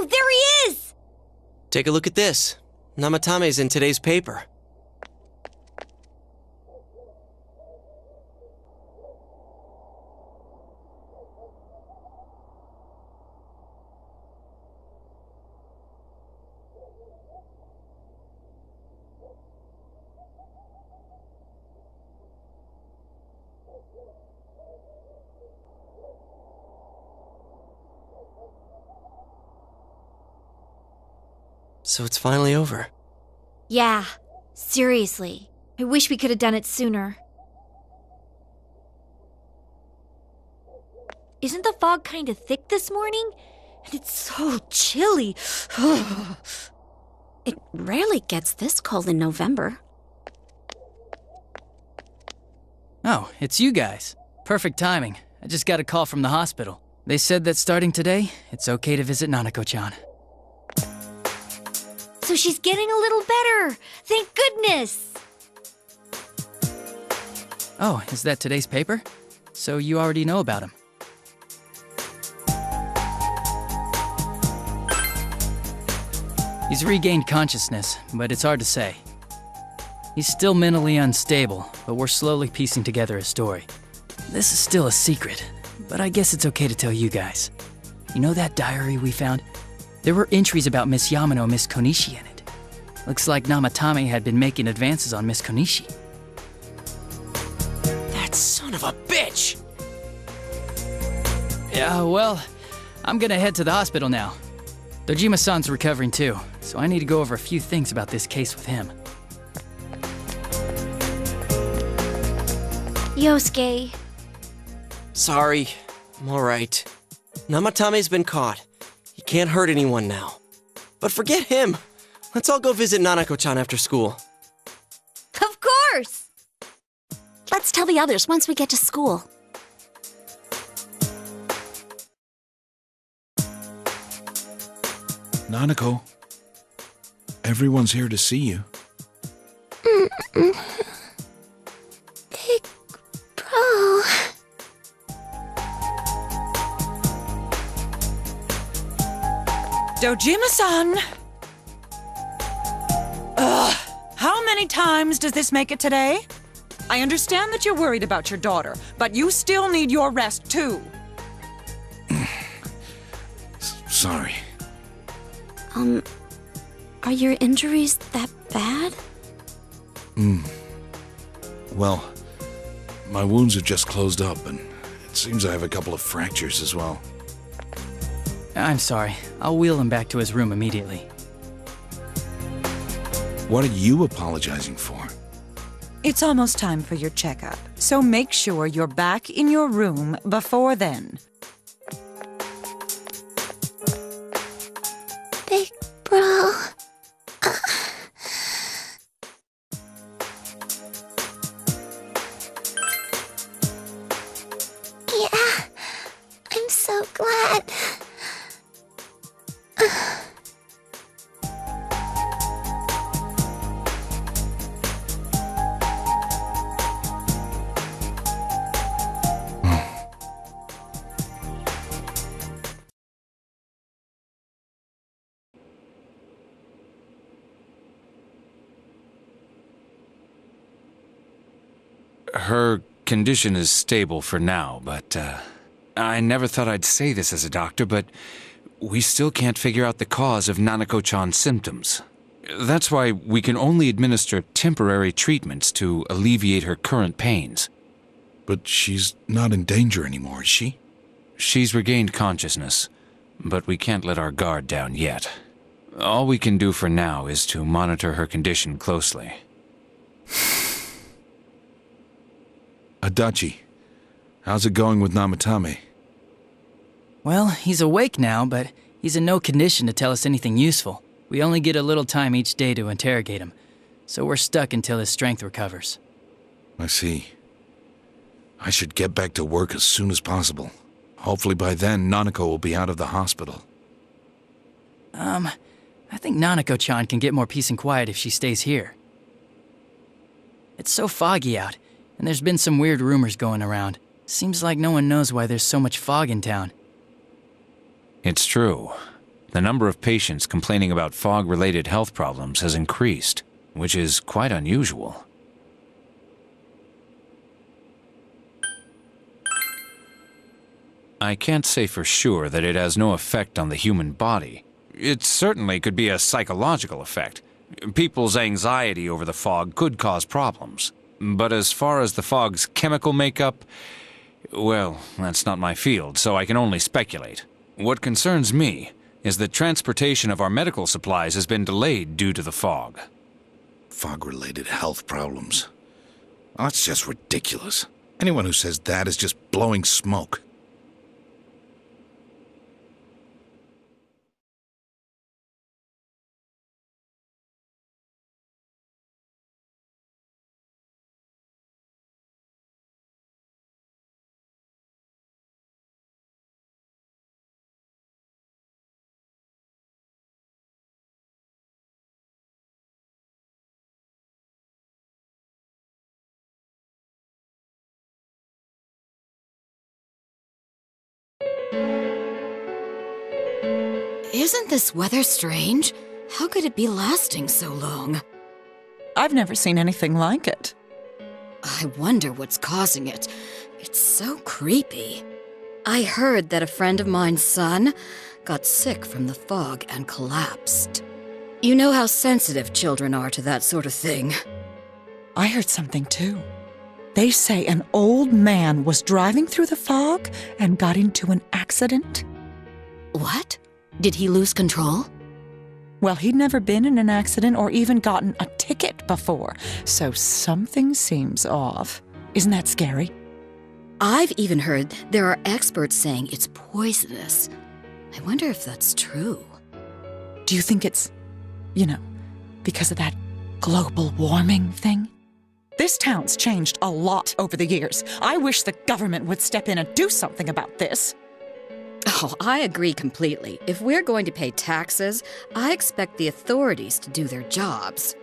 Oh, there he is! Take a look at this. Namatame's in today's paper. So it's finally over. Yeah, seriously. I wish we could have done it sooner. Isn't the fog kind of thick this morning? And it's so chilly. It rarely gets this cold in November. Oh, it's you guys. Perfect timing. I just got a call from the hospital. They said that starting today, it's okay to visit Nanako-chan. So she's getting a little better. Thank goodness. Oh, is that today's paper? So you already know about him. He's regained consciousness, but it's hard to say. He's still mentally unstable, but we're slowly piecing together a story. This is still a secret, but I guess it's okay to tell you guys. You know that diary we found? There were entries about Miss Yamano and Miss Konishi in it. Looks like Namatame had been making advances on Miss Konishi. That son of a bitch! Yeah, well, I'm gonna head to the hospital now. Dojima-san's recovering too, so I need to go over a few things about this case with him. Yosuke. Sorry, I'm alright. Namatame's been caught. He can't hurt anyone now. But forget him! Let's all go visit Nanako-chan after school. Of course! Let's tell the others once we get to school. Nanako, everyone's here to see you. Big bro. Dojima-san! How many times does this make it today? I understand that you're worried about your daughter, but you still need your rest too. Sorry. Are your injuries that bad? Well, my wounds have just closed up, and it seems I have a couple of fractures as well. I'm sorry. I'll wheel him back to his room immediately. What are you apologizing for? It's almost time for your checkup, so make sure you're back in your room before then. Big bro. Yeah, I'm so glad. Her condition is stable for now, but I never thought I'd say this as a doctor, but we still can't figure out the cause of Nanako-chan's symptoms. That's why we can only administer temporary treatments to alleviate her current pains. But she's not in danger anymore, is she? She's regained consciousness, but we can't let our guard down yet. All we can do for now is to monitor her condition closely. Adachi, how's it going with Namatame? Well, he's awake now, but he's in no condition to tell us anything useful. We only get a little time each day to interrogate him, so we're stuck until his strength recovers. I see. I should get back to work as soon as possible. Hopefully by then, Nanako will be out of the hospital. I think Nanako-chan can get more peace and quiet if she stays here. It's so foggy out, and there's been some weird rumors going around. Seems like no one knows why there's so much fog in town. It's true. the number of patients complaining about fog-related health problems has increased, which is quite unusual. I can't say for sure that it has no effect on the human body. It certainly could be a psychological effect. People's anxiety over the fog could cause problems. But as far as the fog's chemical makeup, well, that's not my field, so I can only speculate. What concerns me is that transportation of our medical supplies has been delayed due to the fog. Fog-related health problems. Oh, that's just ridiculous. Anyone who says that is just blowing smoke. Isn't this weather strange? How could it be lasting so long? I've never seen anything like it. I wonder what's causing it. It's so creepy. I heard that a friend of mine's son got sick from the fog and collapsed. You know how sensitive children are to that sort of thing. I heard something too. They say an old man was driving through the fog and got into an accident. What? Did he lose control? Well, he'd never been in an accident or even gotten a ticket before, so something seems off. Isn't that scary? I've even heard there are experts saying it's poisonous. I wonder if that's true. Do you think it's, because of that global warming thing? This town's changed a lot over the years. I wish the government would step in and do something about this. Oh, I agree completely. If we're going to pay taxes, I expect the authorities to do their jobs.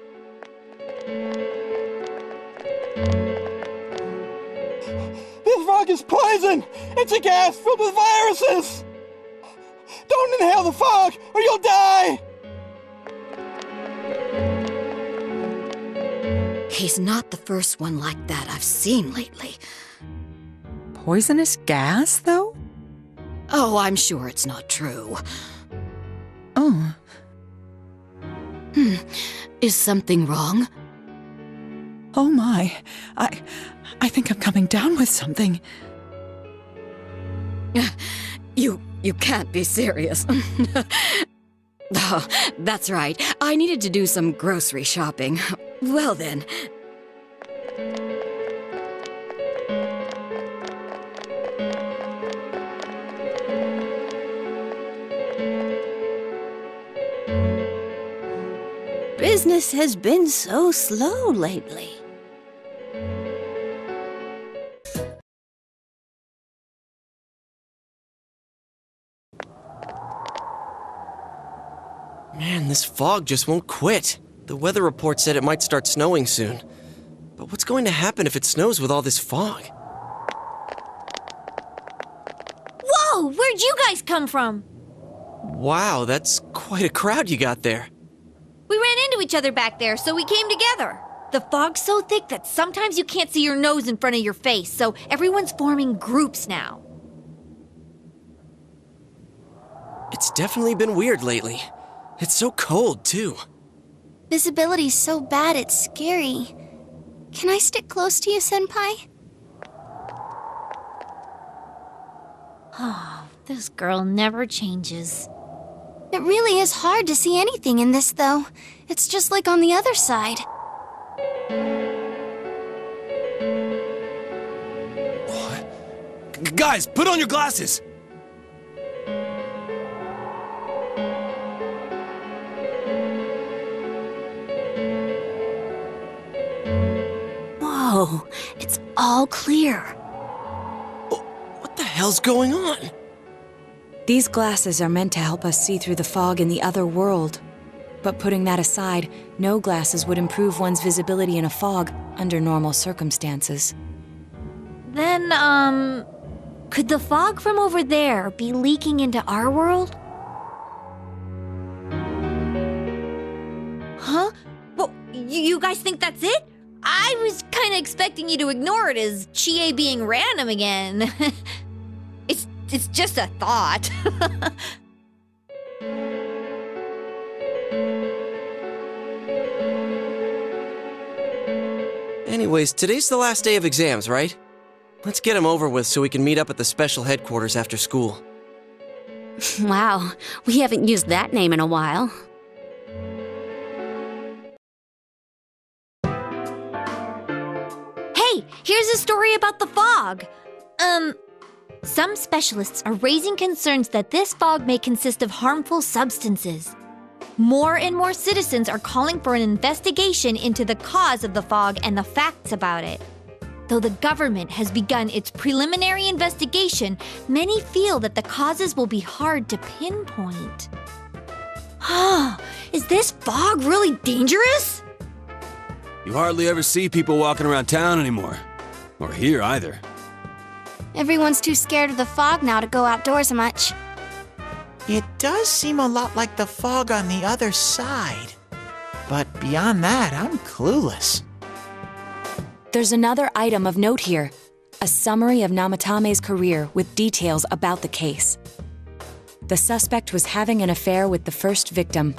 This fog is poison! It's a gas filled with viruses! Don't inhale the fog, or you'll die! He's not the first one like that I've seen lately. Poisonous gas, though? Oh, I'm sure it's not true. Oh. Is something wrong? Oh my. I think I'm coming down with something. You can't be serious. Oh, that's right. I needed to do some grocery shopping. Well then. Business has been so slow lately. Man, this fog just won't quit. The weather report said it might start snowing soon. But what's going to happen if it snows with all this fog? Whoa! Where'd you guys come from? Wow, that's quite a crowd you got there. We ran into each other back there, so we came together. The fog's so thick that sometimes you can't see your nose in front of your face, so everyone's forming groups now. It's definitely been weird lately. It's so cold, too. Visibility's so bad it's scary. Can I stick close to you, Senpai? Oh, this girl never changes. It really is hard to see anything in this, though. It's just like on the other side. What? Guys, put on your glasses! Whoa, it's all clear. What the hell's going on? These glasses are meant to help us see through the fog in the other world. But putting that aside, no glasses would improve one's visibility in a fog under normal circumstances. Then, could the fog from over there be leaking into our world? You guys think that's it? I was kind of expecting you to ignore it as Chie being random again. It's just a thought. Anyways, today's the last day of exams, right? Let's get them over with so we can meet up at the special headquarters after school. Wow, we haven't used that name in a while. Hey, here's a story about the fog. Some specialists are raising concerns that this fog may consist of harmful substances. More and more citizens are calling for an investigation into the cause of the fog and the facts about it. Though the government has begun its preliminary investigation, many feel that the causes will be hard to pinpoint. Is this fog really dangerous? You hardly ever see people walking around town anymore. Or here either. Everyone's too scared of the fog now to go outdoors much. It does seem a lot like the fog on the other side. But beyond that, I'm clueless. There's another item of note here. A summary of Namatame's career with details about the case. The suspect was having an affair with the first victim.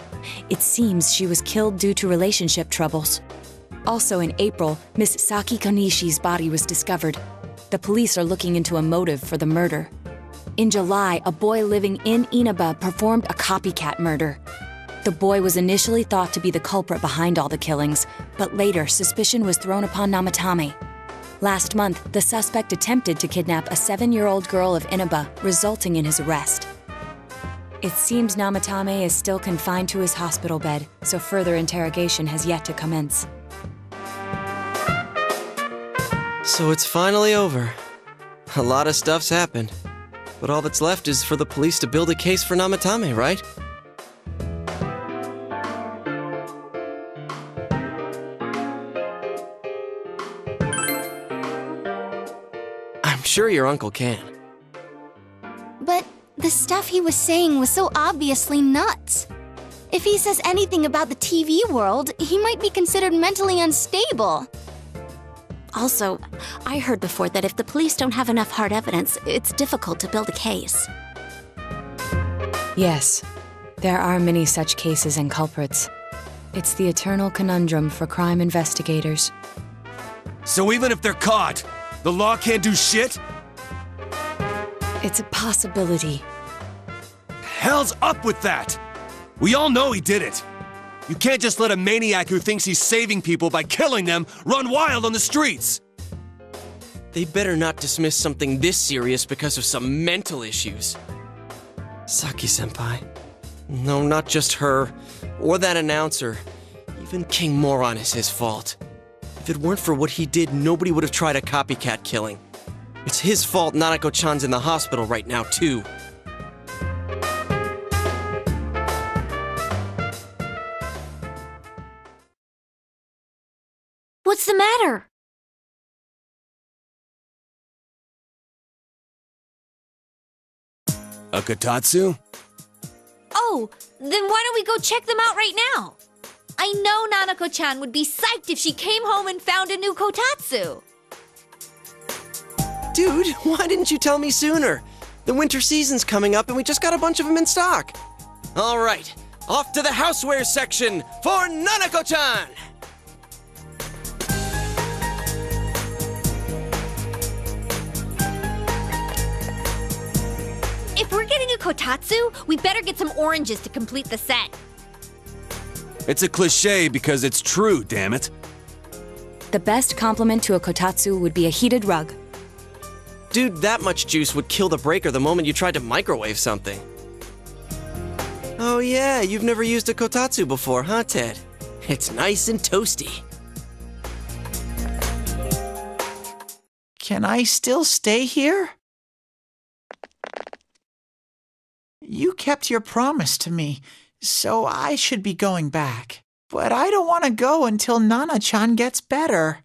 It seems she was killed due to relationship troubles. Also in April, Miss Saki Konishi's body was discovered. The police are looking into a motive for the murder. In July, a boy living in Inaba performed a copycat murder. The boy was initially thought to be the culprit behind all the killings, but later suspicion was thrown upon Namatame. Last month, the suspect attempted to kidnap a 7-year-old girl of Inaba, resulting in his arrest. It seems Namatame is still confined to his hospital bed, so further interrogation has yet to commence. So it's finally over. A lot of stuff's happened. But all that's left is for the police to build a case for Namatame, right? I'm sure your uncle can. But the stuff he was saying was so obviously nuts. If he says anything about the TV world, he might be considered mentally unstable. Also, I heard before that if the police don't have enough hard evidence, it's difficult to build a case. Yes, there are many such cases and culprits. It's the eternal conundrum for crime investigators. So even if they're caught, the law can't do shit? It's a possibility. Hell's up with that! We all know he did it. You can't just let a maniac who thinks he's saving people by killing them run wild on the streets! They better not dismiss something this serious because of some mental issues. Saki-senpai. No, not just her, or that announcer. Even King Moron is his fault. If it weren't for what he did, nobody would have tried a copycat killing. It's his fault Nanako-chan's in the hospital right now, too. What's the matter? A kotatsu? Oh, then why don't we go check them out right now? I know Nanako-chan would be psyched if she came home and found a new kotatsu. Dude, why didn't you tell me sooner? The winter season's coming up and we just got a bunch of them in stock. All right, off to the houseware section for Nanako-chan! If we're getting a kotatsu, we better get some oranges to complete the set. It's a cliche because it's true, damn it. The best compliment to a kotatsu would be a heated rug. Dude, that much juice would kill the breaker the moment you tried to microwave something. Oh yeah, you've never used a kotatsu before, huh, Ted? It's nice and toasty. Can I still stay here? You kept your promise to me, so I should be going back. But I don't want to go until Nana-chan gets better.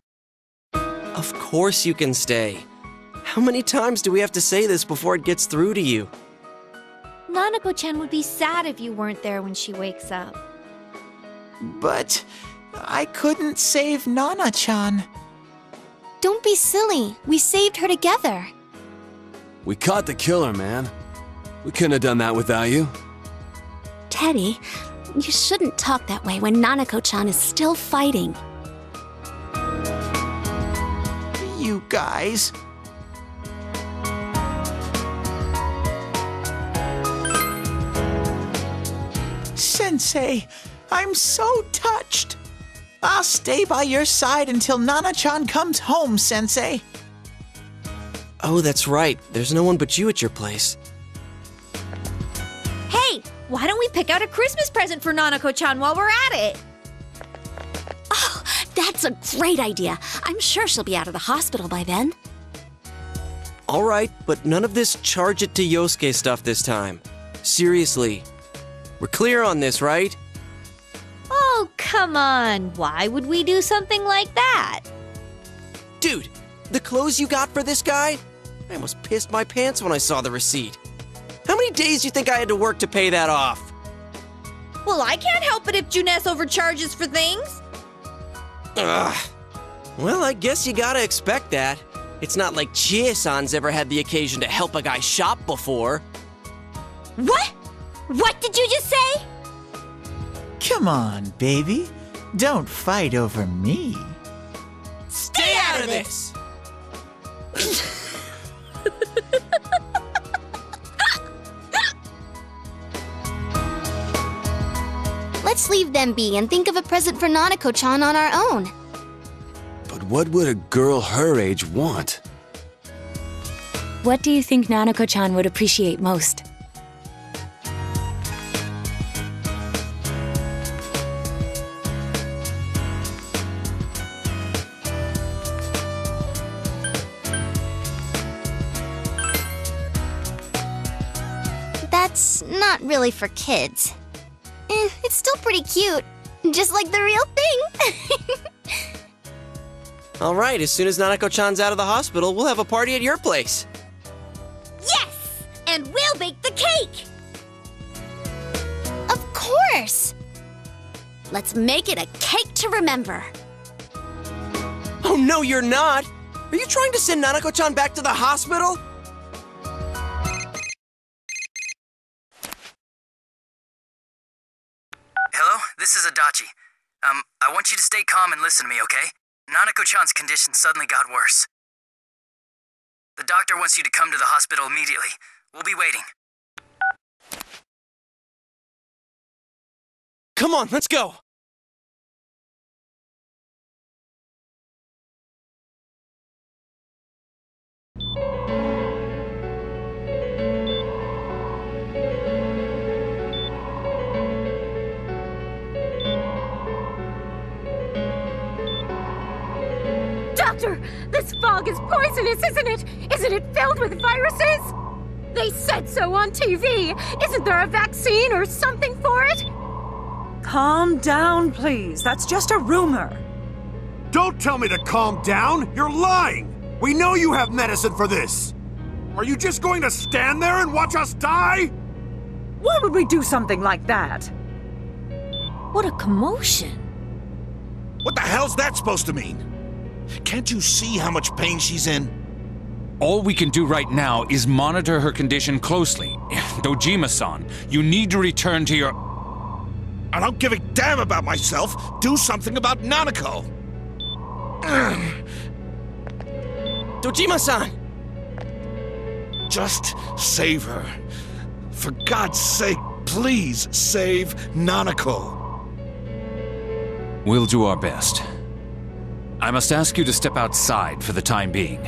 Of course you can stay. How many times do we have to say this before it gets through to you? Nanako-chan would be sad if you weren't there when she wakes up. But I couldn't save Nana-chan. Don't be silly. We saved her together. We caught the killer, man. We couldn't have done that without you. Teddy, you shouldn't talk that way when Nanako-chan is still fighting. You guys. Sensei, I'm so touched. I'll stay by your side until Nana-chan comes home, Sensei. Oh, that's right. There's no one but you at your place. Hey, why don't we pick out a Christmas present for Nanako-chan while we're at it? Oh, that's a great idea. I'm sure she'll be out of the hospital by then. All right, but none of this charge it to Yosuke stuff this time. Seriously. We're clear on this, right? Oh, come on. Why would we do something like that? Dude, the clothes you got for this guy? I almost pissed my pants when I saw the receipt. How many days do you think I had to work to pay that off? Well, I can't help it if Junes overcharges for things. Ugh. Well, I guess you gotta expect that. It's not like Chie-san's ever had the occasion to help a guy shop before. What? What did you just say? Come on, baby. Don't fight over me. Stay out of this! Let's leave them be and think of a present for Nanako-chan on our own. But what would a girl her age want? What do you think Nanako-chan would appreciate most? That's not really for kids. It's still pretty cute. Just like the real thing. All right, as soon as Nanako-chan's out of the hospital, we'll have a party at your place. Yes! And we'll bake the cake! Of course! Let's make it a cake to remember. Oh, no, you're not! Are you trying to send Nanako-chan back to the hospital? Hello, this is Adachi. I want you to stay calm and listen to me, okay? Nanako-chan's condition suddenly got worse. The doctor wants you to come to the hospital immediately. We'll be waiting. Come on, let's go! Doctor, this fog is poisonous, isn't it? Isn't it filled with viruses? They said so on TV. Isn't there a vaccine or something for it? Calm down, please. That's just a rumor. Don't tell me to calm down! You're lying! We know you have medicine for this! Are you just going to stand there and watch us die? Why would we do something like that? What a commotion. What the hell's that supposed to mean? Can't you see how much pain she's in? All we can do right now is monitor her condition closely. Dojima-san, you need to return to your... I don't give a damn about myself. Do something about Nanako. Dojima-san! Just save her. For God's sake, please save Nanako. We'll do our best. I must ask you to step outside for the time being.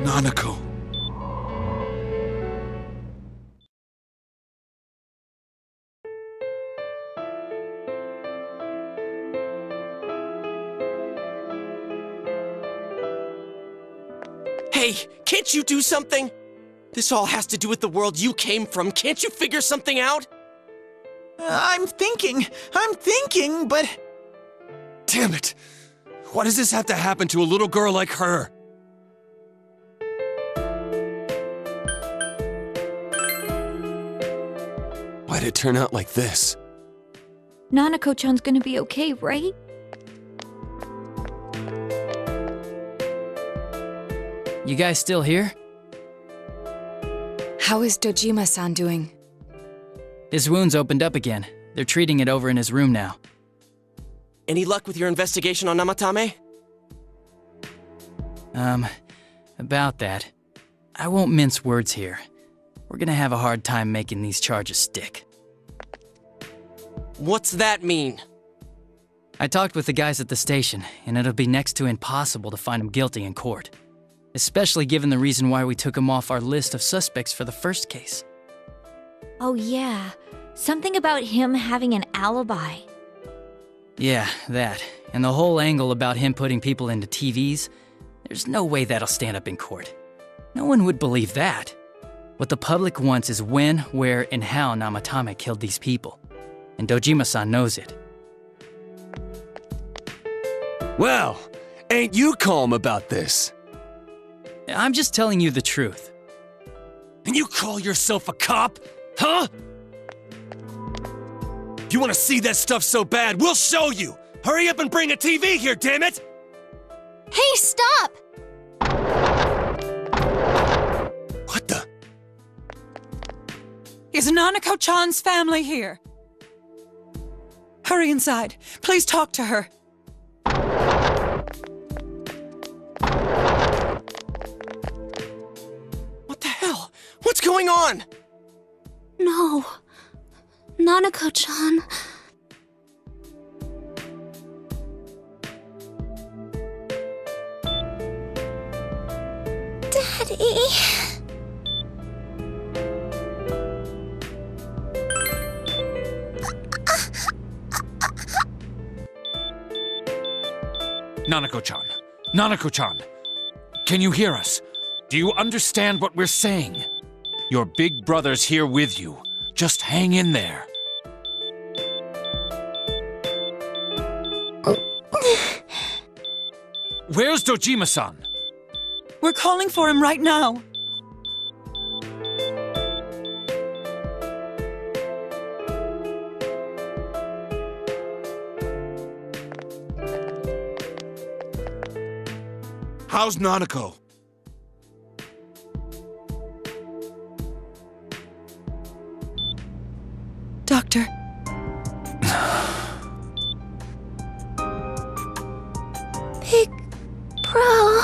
Nanako. Hey, can't you do something? This all has to do with the world you came from. Can't you figure something out? I'm thinking, but... Damn it! Why does this have to happen to a little girl like her? Why'd it turn out like this? Nanako-chan's gonna be okay, right? You guys still here? How is Dojima-san doing? His wounds opened up again. They're treating it over in his room now. Any luck with your investigation on Namatame? About that. I won't mince words here. We're gonna have a hard time making these charges stick. What's that mean? I talked with the guys at the station, and it'll be next to impossible to find him guilty in court. Especially given the reason why we took him off our list of suspects for the first case. Oh yeah, something about him having an alibi. Yeah, that. And the whole angle about him putting people into TVs, there's no way that'll stand up in court. No one would believe that. What the public wants is when, where, and how Namatame killed these people. And Dojima-san knows it. Well, ain't you calm about this? I'm just telling you the truth. And you call yourself a cop? Huh? If you want to see that stuff so bad, we'll show you! Hurry up and bring a TV here, damn it! Hey, stop! What the? Is Nanako-chan's family here? Hurry inside. Please talk to her. What the hell? What's going on? No. Nanako-chan. Daddy. Nanako-chan. Nanako-chan. Can you hear us? Do you understand what we're saying? Your big brother's here with you. Just hang in there. Where's Dojima-san? We're calling for him right now. How's Nanako? Doctor. Big bro.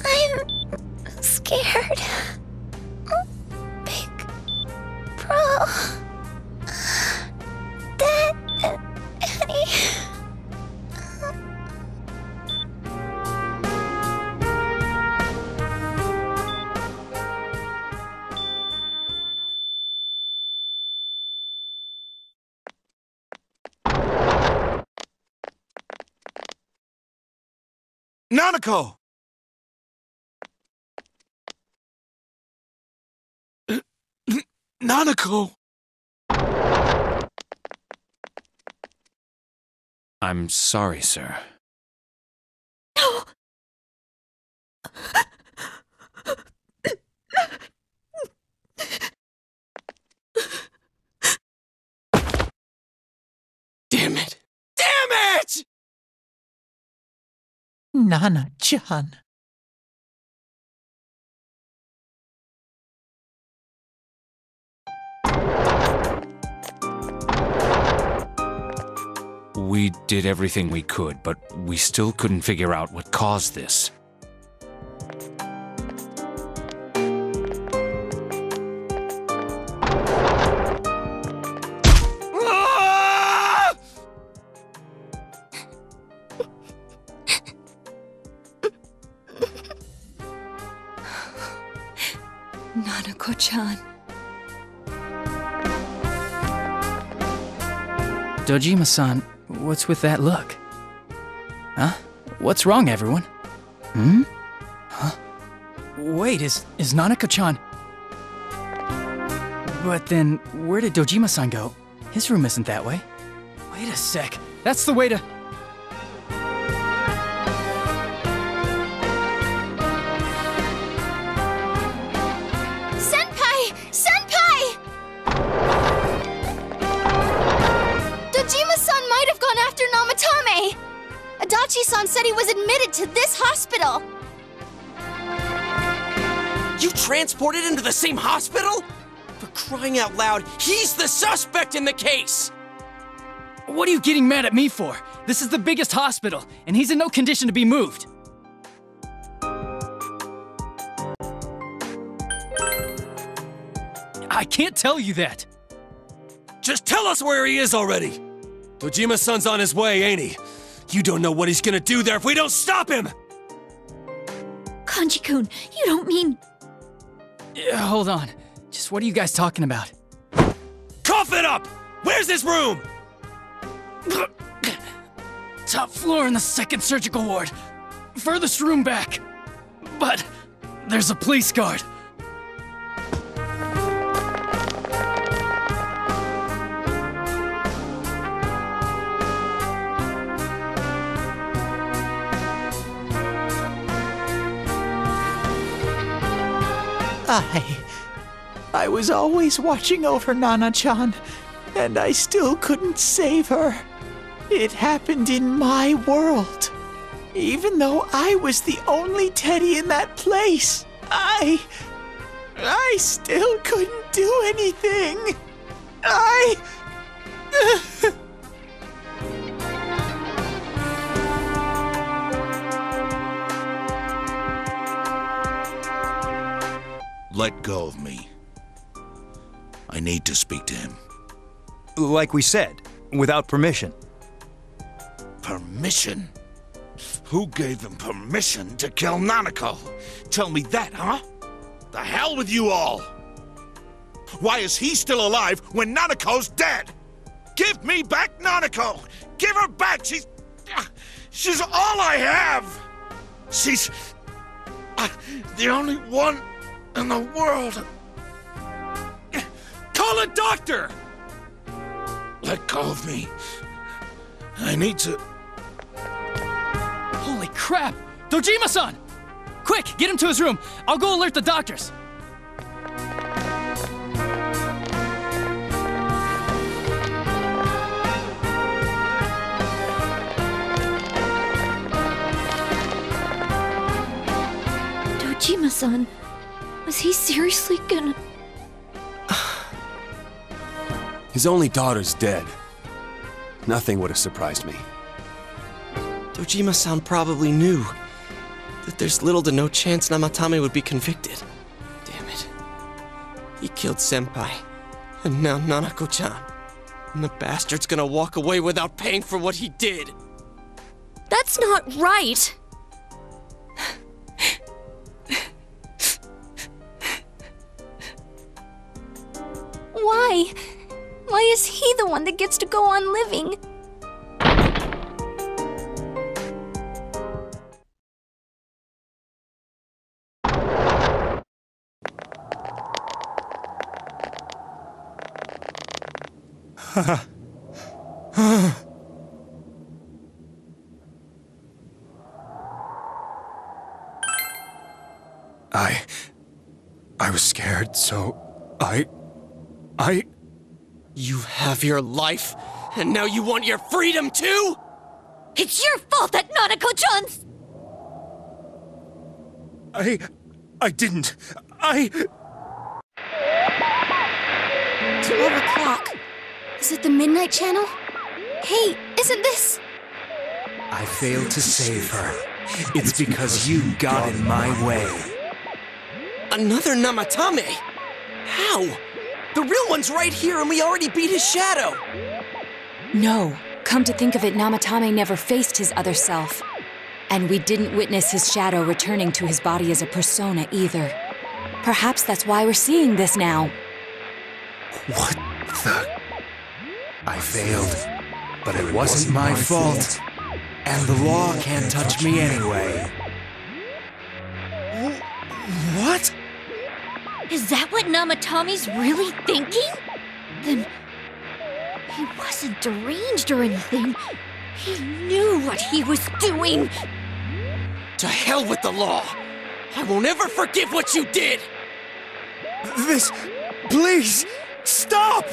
I'm scared. Big bro. Daddy. Nanako! Nanako! I'm sorry, sir. No! Damn it! Damn it! Nana-chan. We did everything we could, but we still couldn't figure out what caused this. Nanako-chan. Dojima-san, what's with that look? Huh? What's wrong, everyone? Hmm? Huh? Wait, is Nanako-chan... But then, where did Dojima-san go? His room isn't that way. Wait a sec. That's the way to... Senpai! Senpai! Dojima-san might have gone after Namatame! Adachi-san said he was admitted to this hospital! You transported him to the same hospital? For crying out loud, he's the suspect in the case! What are you getting mad at me for? This is the biggest hospital, and he's in no condition to be moved. I can't tell you that. Just tell us where he is already! Dojima-san's on his way, ain't he? You don't know what he's gonna do there if we don't stop him! Kanji-kun, you don't mean... Hold on. Just what are you guys talking about? Cough it up! Where's his room? Top floor in the 2nd surgical ward. Furthest room back. But there's a police guard. I was always watching over Nana-chan, and I still couldn't save her. It happened in my world. Even though I was the only teddy in that place, I still couldn't do anything. Let go of me. I need to speak to him. Like we said, without permission. Permission? Who gave them permission to kill Nanako? Tell me that, huh? The hell with you all! Why is he still alive when Nanako's dead? Give me back Nanako! Give her back! She's all I have! She's the only one in the world. Call a doctor! Let go of me. I need to... Holy crap! Dojima-san! Quick, get him to his room. I'll go alert the doctors. Dojima-san, was he seriously gonna... His only daughter's dead. Nothing would have surprised me. Dojima-san probably knew that there's little to no chance Namatame would be convicted. Damn it. He killed Senpai, and now Nanako-chan. And the bastard's gonna walk away without paying for what he did. That's not right! Why? Why is he the one that gets to go on living? I was scared, so I... You have your life, and now you want your freedom too? It's your fault that Nanako-chan's... I didn't. 12 o'clock. Is it the Midnight Channel? Hey, isn't this... I failed to save her. It's because you got in my way. Another Namatame? How? The real one's right here and we already beat his shadow! No. Come to think of it, Namatame never faced his other self. And we didn't witness his shadow returning to his body as a persona either. Perhaps that's why we're seeing this now. What the... I failed, but it wasn't my fault. And the law can't touch me anyway. What? Is that what Namatame's really thinking? Then He wasn't deranged or anything. He knew what he was doing. To hell with the law! I won't ever forgive what you did! This... please! Stop!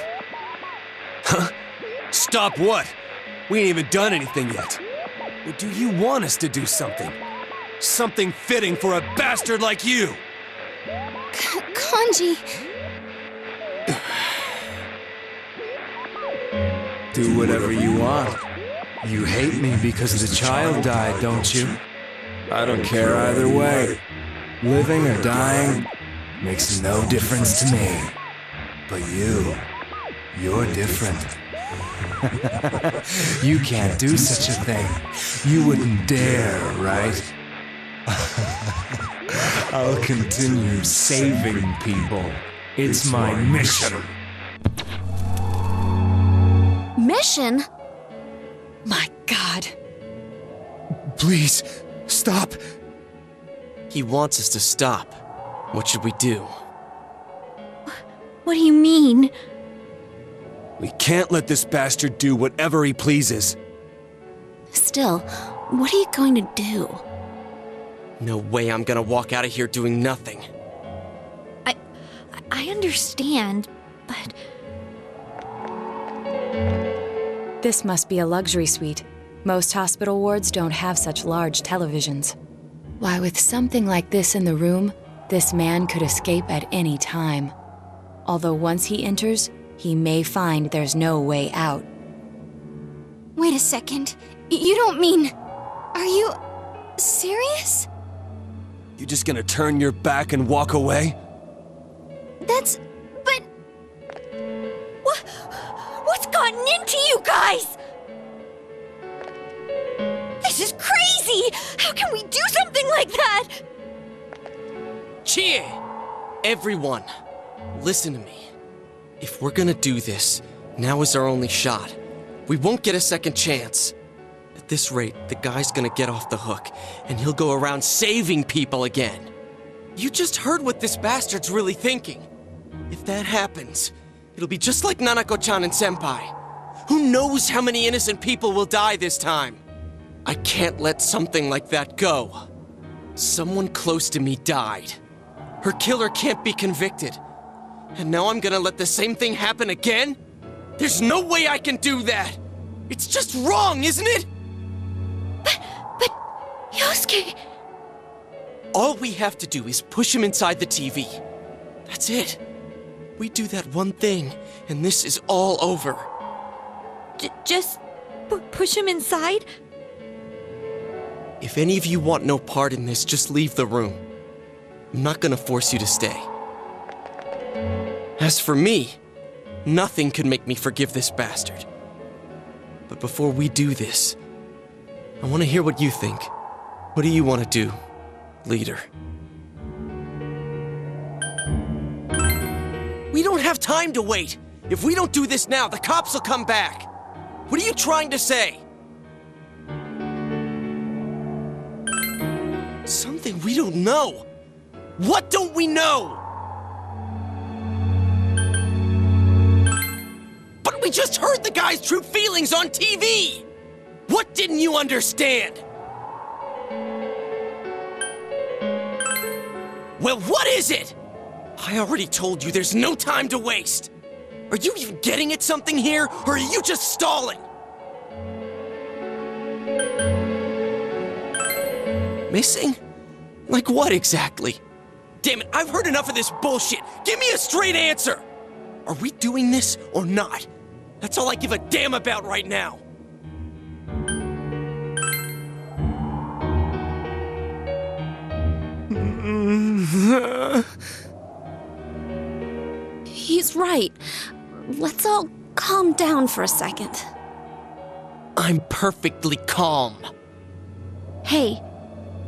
Huh? Stop what? We ain't even done anything yet. Or do you want us to do something? Something fitting for a bastard like you! Kanji... Do whatever you want. You hate me because the child died, don't you? I don't care either way. Living or dying makes no difference to me. But you're different. You can't do such a thing. You wouldn't dare, right? I'll continue saving people. It's my mission. Mission? My God. Please, stop. He wants us to stop. What should we do? What do you mean? We can't let this bastard do whatever he pleases. Still, what are you going to do? No way I'm gonna walk out of here doing nothing. I understand, but... This must be a luxury suite. Most hospital wards don't have such large televisions. Why, with something like this in the room, this man could escape at any time. Although once he enters, he may find there's no way out. Wait a second. You don't mean... Are you... serious? You just gonna turn your back and walk away? But... What's gotten into you guys? This is crazy! How can we do something like that? Chie! Everyone, listen to me. If we're gonna do this, now is our only shot. We won't get a second chance. At this rate, the guy's gonna get off the hook, and he'll go around saving people again. You just heard what this bastard's really thinking. If that happens, it'll be just like Nanako-chan and Senpai. Who knows how many innocent people will die this time? I can't let something like that go. Someone close to me died. Her killer can't be convicted. And now I'm gonna let the same thing happen again? There's no way I can do that! It's just wrong, isn't it? But... Yosuke... All we have to do is push him inside the TV. That's it. We do that one thing, and this is all over. Just... push him inside? If any of you want no part in this, just leave the room. I'm not gonna force you to stay. As for me, nothing could make me forgive this bastard. But before we do this, I want to hear what you think. What do you want to do, leader? We don't have time to wait! If we don't do this now, the cops will come back! What are you trying to say? Something we don't know! What don't we know? But we just heard the guy's true feelings on TV! What didn't you understand? Well, what is it? I already told you there's no time to waste. Are you even getting at something here, or are you just stalling? Missing? Like what exactly? Damn it, I've heard enough of this bullshit. Give me a straight answer. Are we doing this or not? That's all I give a damn about right now. He's right. Let's all calm down for a second. I'm perfectly calm. Hey,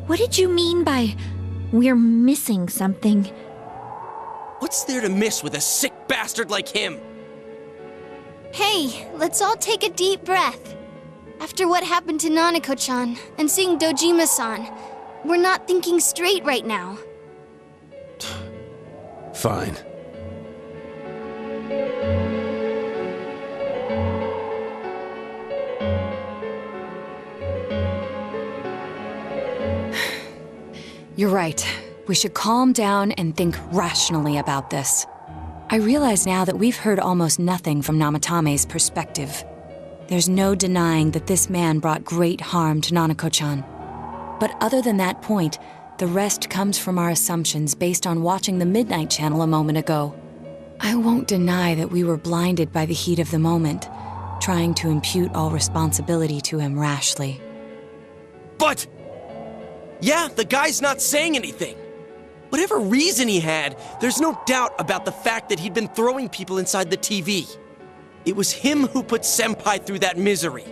what did you mean by we're missing something? What's there to miss with a sick bastard like him? Hey, let's all take a deep breath. After what happened to Nanako-chan and seeing Dojima-san, we're not thinking straight right now. Fine. You're right. We should calm down and think rationally about this. I realize now that we've heard almost nothing from Namatame's perspective. There's no denying that this man brought great harm to Nanako-chan. But other than that point, the rest comes from our assumptions based on watching the Midnight Channel a moment ago. I won't deny that we were blinded by the heat of the moment, trying to impute all responsibility to him rashly. But... yeah, the guy's not saying anything. Whatever reason he had, there's no doubt about the fact that he'd been throwing people inside the TV. It was him who put Senpai through that misery.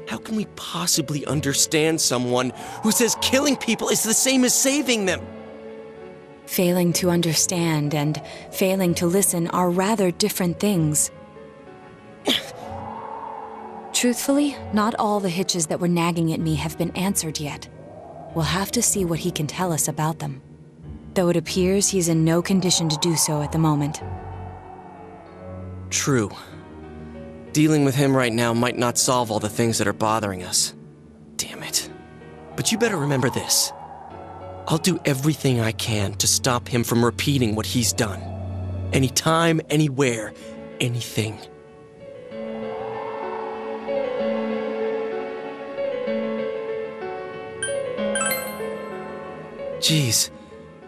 How can we possibly understand someone who says killing people is the same as saving them? Failing to understand and failing to listen are rather different things. Truthfully, not all the hitches that were nagging at me have been answered yet. We'll have to see what he can tell us about them. Though it appears he's in no condition to do so at the moment. True. Dealing with him right now might not solve all the things that are bothering us. Damn it. But you better remember this. I'll do everything I can to stop him from repeating what he's done. Anytime, anywhere, anything. Jeez,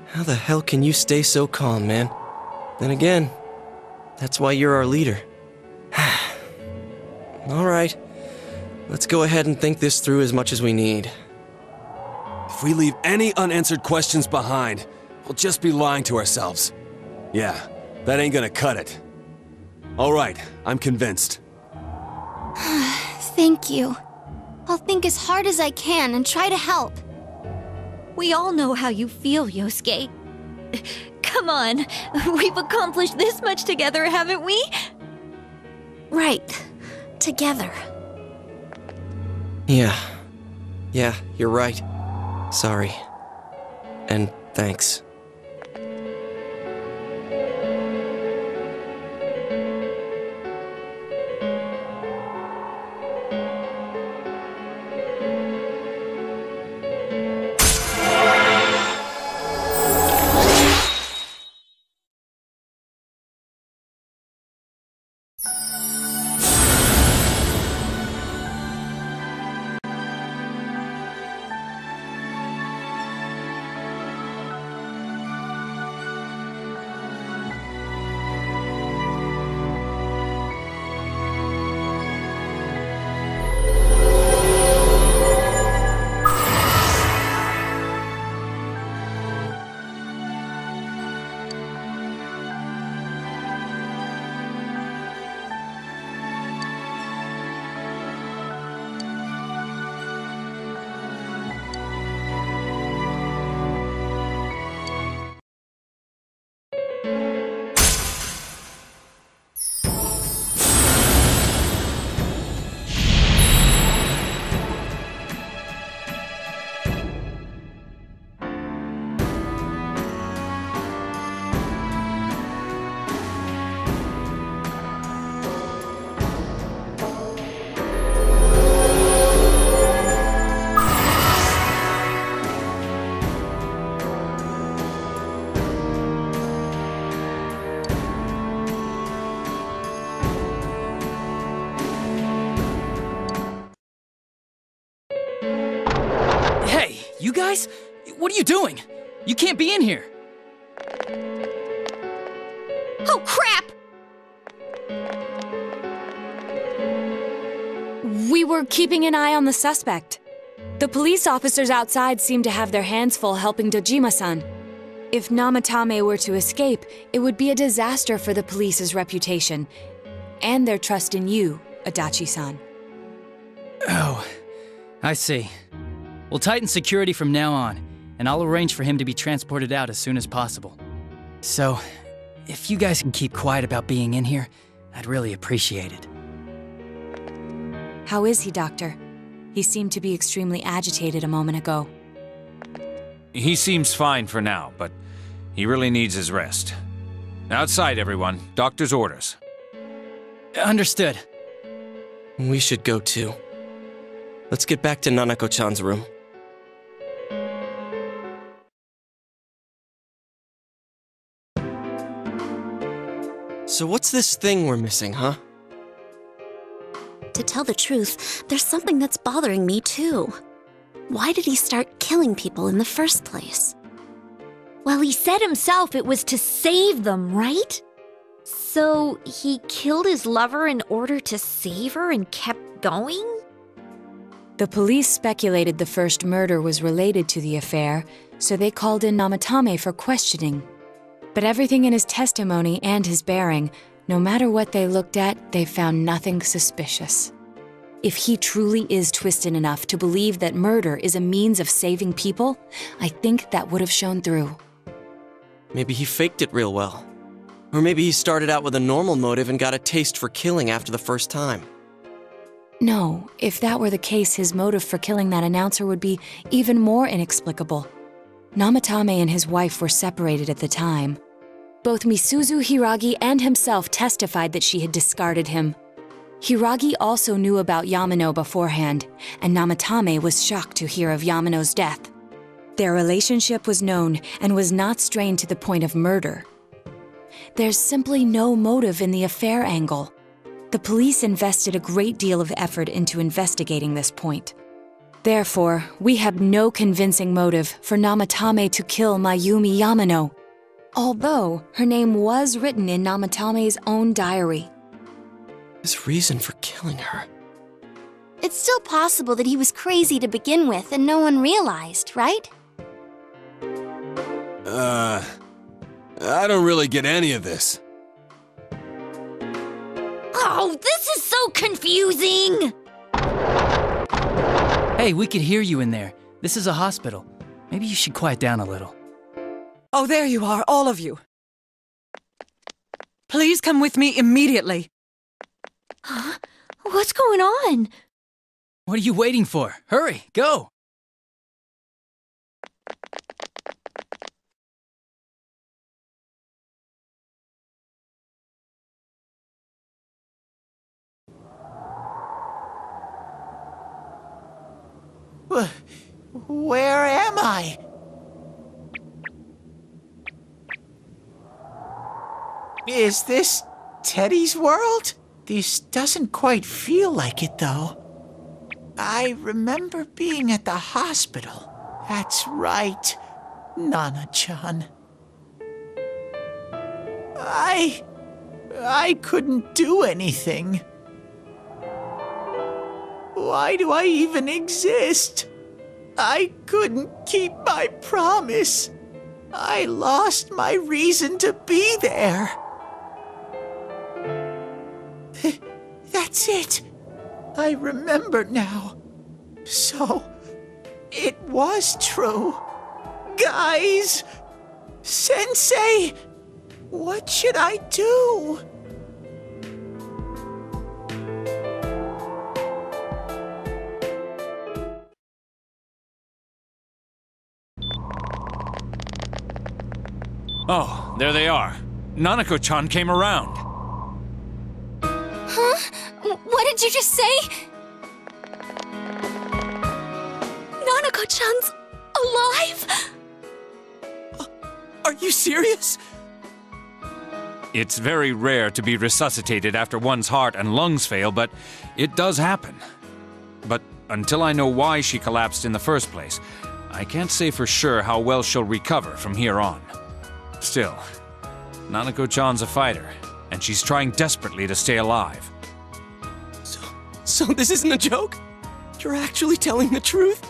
how the hell can you stay so calm, man? Then again, that's why you're our leader. Alright, let's go ahead and think this through as much as we need. If we leave any unanswered questions behind, we'll just be lying to ourselves. Yeah, that ain't gonna cut it. Alright, I'm convinced. Thank you. I'll think as hard as I can and try to help. We all know how you feel, Yosuke. Come on, we've accomplished this much together, haven't we? Right. Together. Yeah, you're right. Sorry. And thanks. You guys? What are you doing? You can't be in here. Oh, crap! We were keeping an eye on the suspect. The police officers outside seem to have their hands full helping Dojima-san. If Namatame were to escape, it would be a disaster for the police's reputation, and their trust in you, Adachi-san. Oh, I see. We'll tighten security from now on, and I'll arrange for him to be transported out as soon as possible. So, if you guys can keep quiet about being in here, I'd really appreciate it. How is he, Doctor? He seemed to be extremely agitated a moment ago. He seems fine for now, but he really needs his rest. Outside, everyone. Doctor's orders. Understood. We should go too. Let's get back to Nanako-chan's room. So what's this thing we're missing, huh? To tell the truth, there's something that's bothering me too. Why did he start killing people in the first place? Well, he said himself it was to save them, right? So he killed his lover in order to save her and kept going? The police speculated the first murder was related to the affair, so they called in Namatame for questioning. But everything in his testimony and his bearing, no matter what they looked at, they found nothing suspicious. If he truly is twisted enough to believe that murder is a means of saving people, I think that would have shown through. Maybe he faked it real well. Or maybe he started out with a normal motive and got a taste for killing after the first time. No, if that were the case, his motive for killing that announcer would be even more inexplicable. Namatame and his wife were separated at the time. Both Misuzu Hiragi and himself testified that she had discarded him. Hiragi also knew about Yamano beforehand, and Namatame was shocked to hear of Yamano's death. Their relationship was known and was not strained to the point of murder. There's simply no motive in the affair angle. The police invested a great deal of effort into investigating this point. Therefore, we have no convincing motive for Namatame to kill Mayumi Yamano, although her name was written in Namatame's own diary. His reason for killing her. It's still possible that he was crazy to begin with and no one realized, right? I don't really get any of this. Oh, this is so confusing! Hey, we could hear you in there. This is a hospital. Maybe you should quiet down a little. Oh, there you are, all of you. Please come with me immediately. Huh? What's going on? What are you waiting for? Hurry, go! Where am I? Is this Teddy's world? This doesn't quite feel like it, though. I remember being at the hospital. That's right, Nana-chan. I couldn't do anything. Why do I even exist? I couldn't keep my promise. I lost my reason to be there. That's it. I remember now. So, it was true. Guys! Sensei! What should I do? Oh, there they are. Nanako-chan came around. Huh? What did you just say? Nanako-chan's alive? Are you serious? It's very rare to be resuscitated after one's heart and lungs fail, but it does happen. But until I know why she collapsed in the first place, I can't say for sure how well she'll recover from here on. Still, Nanako-chan's a fighter, and she's trying desperately to stay alive. So this isn't a joke? You're actually telling the truth?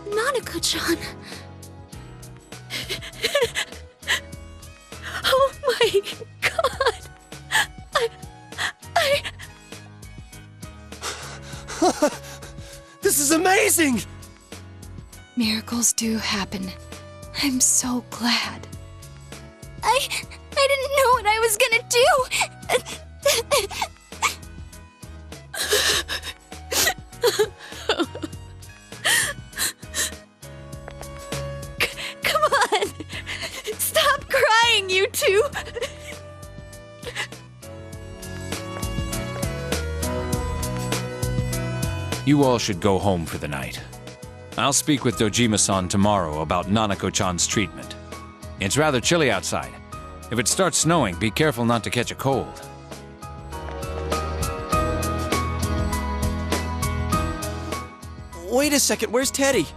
Nanako-chan. Oh my god. This is amazing! Miracles do happen. I'm so glad. I didn't know what I was gonna do. Come on. Stop crying, you two. You all should go home for the night. I'll speak with Dojima-san tomorrow about Nanako-chan's treatment. It's rather chilly outside. If it starts snowing, be careful not to catch a cold. Wait a second, where's Teddy?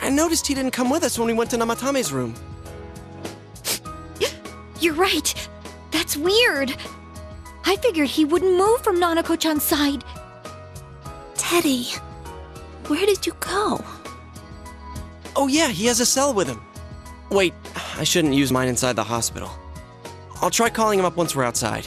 I noticed he didn't come with us when we went to Namatame's room. You're right. That's weird. I figured he wouldn't move from Nanako-chan's side. Teddy, where did you go? Oh yeah, he has a cell with him. Wait, I shouldn't use mine inside the hospital. I'll try calling him up once we're outside.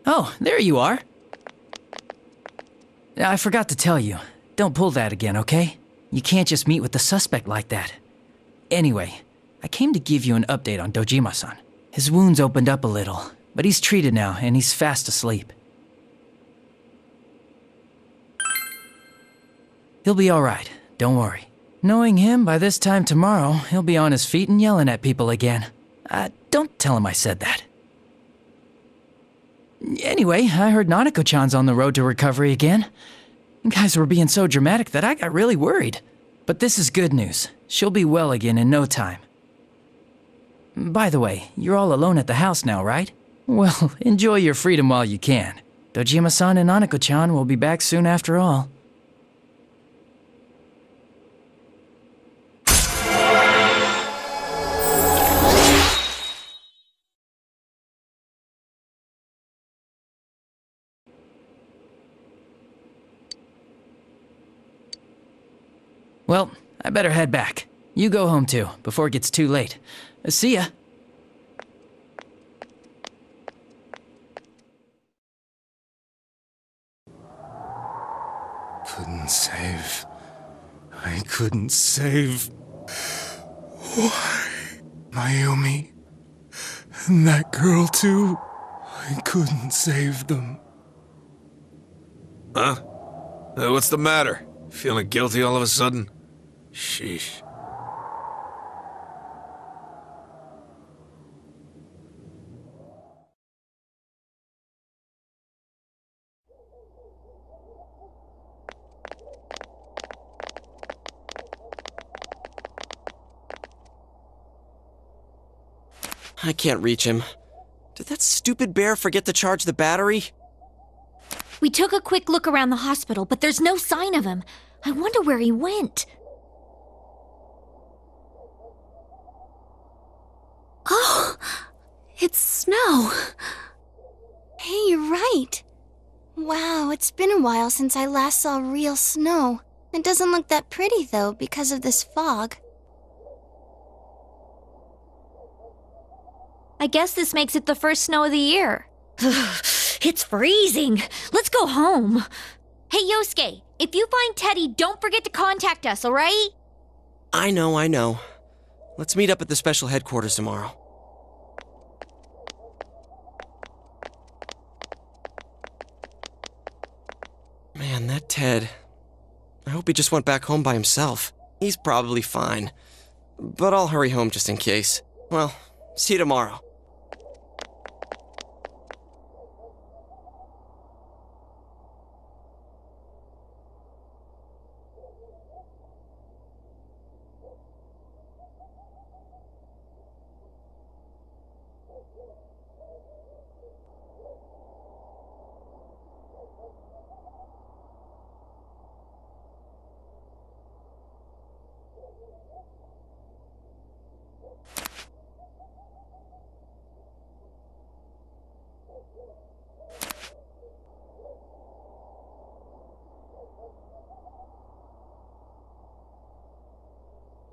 Oh, there you are. I forgot to tell you. Don't pull that again, okay? You can't just meet with the suspect like that. Anyway, I came to give you an update on Dojima-san. His wounds opened up a little, but he's treated now and he's fast asleep. He'll be alright, don't worry. Knowing him, by this time tomorrow, he'll be on his feet and yelling at people again. Don't tell him I said that. Anyway, I heard Nanako-chan's on the road to recovery again. You guys were being so dramatic that I got really worried. But this is good news. She'll be well again in no time. By the way, you're all alone at the house now, right? Well, enjoy your freedom while you can. Dojima-san and Nanako-chan will be back soon after all. Well, I better head back. You go home too, before it gets too late. See ya. Couldn't save. I couldn't save. Why? Mayumi. And that girl too. I couldn't save them. Huh? What's the matter? Feeling guilty all of a sudden? Sheesh. I can't reach him. Did that stupid bear forget to charge the battery? We took a quick look around the hospital, but there's no sign of him. I wonder where he went. Oh, it's snow. Hey, you're right. Wow, it's been a while since I last saw real snow. It doesn't look that pretty, though, because of this fog. I guess this makes it the first snow of the year. It's freezing. Let's go home. Hey, Yosuke, if you find Teddy, don't forget to contact us, alright? I know. Let's meet up at the special headquarters tomorrow. Man, that Ted. I hope he just went back home by himself. He's probably fine. But I'll hurry home just in case. Well, see you tomorrow.